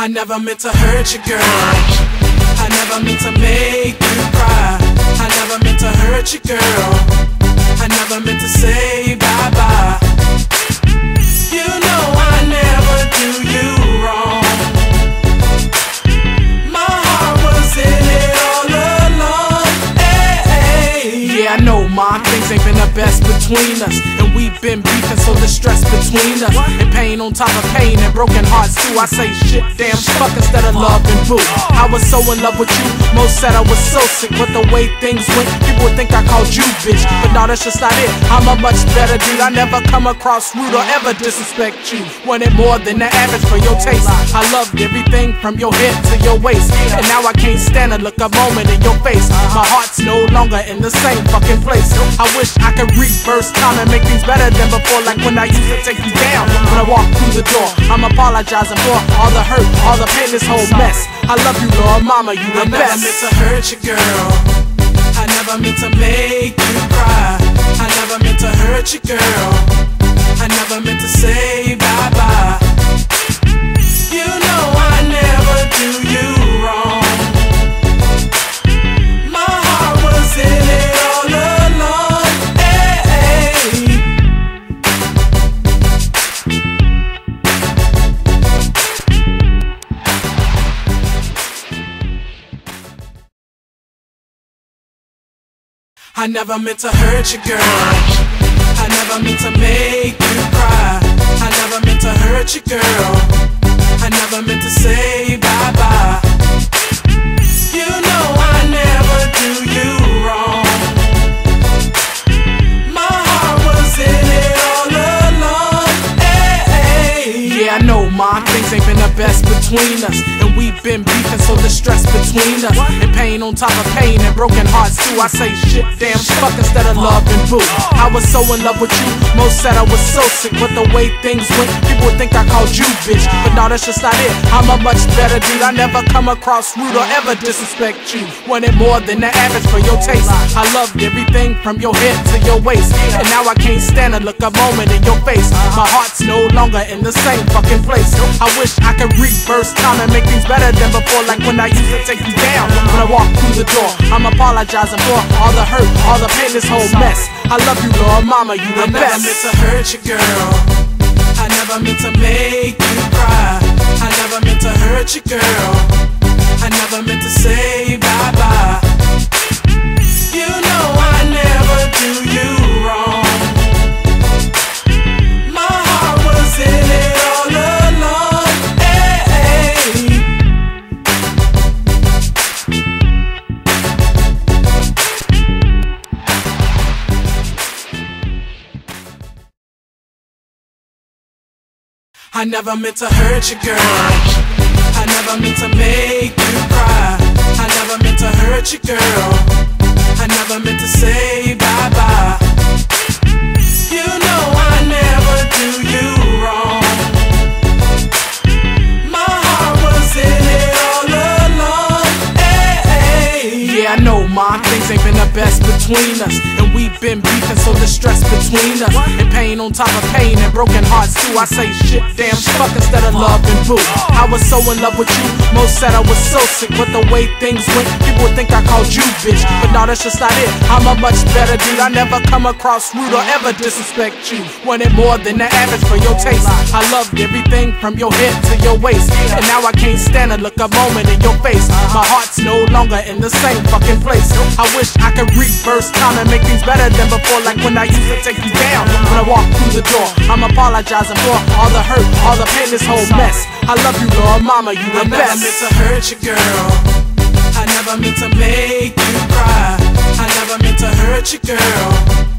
I never meant to hurt you, girl. I never meant to make you cry. I never meant to hurt you, girl. I never meant to say bye-bye. You know I never do you wrong. My heart was in it all along. Hey, yeah, I know, ma, things ain't been the best between us, and we've been beefing, so the stress between us, and pain on top of pain, and broken hearts too. I say shit, damn, fuck instead of love and boo. I was so in love with you, most said I was so sick, but the way things went, people would think I called you bitch. But no, that's just not it. I'm a much better dude. I never come across rude or ever disrespect you. Wanted more than the average for your taste. I loved everything from your head to your waist, and now I can't stand to look a moment in your face. My heart's no longer in the same fucking place. I wish I could reverse time and make things better than before, like when I used to take you down when I walk through the door. I'm apologizing for all the hurt, all the pain, this whole mess. I love you, Lord Mama, you the best. I never meant to hurt you, girl. I never meant to make you cry. I never meant to hurt you, girl. I never meant to say bye-bye. You know I never do you wrong. My heart was in it all along. Hey. I never meant to hurt you, girl. I never meant to make you cry. I never meant to hurt you, girl. I never meant to say bye-bye. You know I never do you wrong. My heart was in it all along. Hey. Yeah, I know, ma, things ain't been the best between us, and we've been beefing, so the stress between us, and pain on top of pain, and broken hearts too. I say shit, damn, fuck instead of love and boo. I was so in love with you, most said I was so sick, but the way things went, people would think I called you bitch. But no, that's just not it. I'm a much better dude. I never come across rude or ever disrespect you. Wanted more than the average for your taste. I loved everything from your head to your waist, and now I can't stand to look a moment in your face. My heart's no longer in the same fucking place. I wish I could reverse time and make things better than before, like when I used to take you down when I walk through the door. I'm apologizing for all the hurt, all the pain, this whole mess. I love you, Lord Mama, you the best. I never meant to hurt you, girl. I never meant to make you cry. I never meant to hurt you, girl. I never meant to say bye-bye. You know I never do you wrong. My heart was in it all along. Hey. I never meant to hurt you, girl. I never meant to make you cry. I never meant to hurt you, girl. I never meant to say bye-bye. You know I never do you wrong. My heart was in it all along. Hey. Yeah, I know, ma, things ain't been the best between us, and we've been beefing, so the stress between us, and pain on top of pain, and broken hearts too. I say shit, damn, fuck instead of love and boo. I was so in love with you, most said I was so sick, but the way things went, people would think I called you bitch. But no, that's just not it. I'm a much better dude. I never come across rude or ever disrespect you. Wanted more than the average for your taste. I loved everything from your head to your waist, and now I can't stand to look a moment in your face. My heart's no longer in the same fucking place. I wish I could reverse time and make things better than before, like when I used to take you down when I walk through the door. I'm apologizing for all the hurt, all the pain, this whole mess. I love you, Lord Mama, you the best. I never meant to hurt you, girl. I never meant to make you cry. I never meant to hurt you, girl.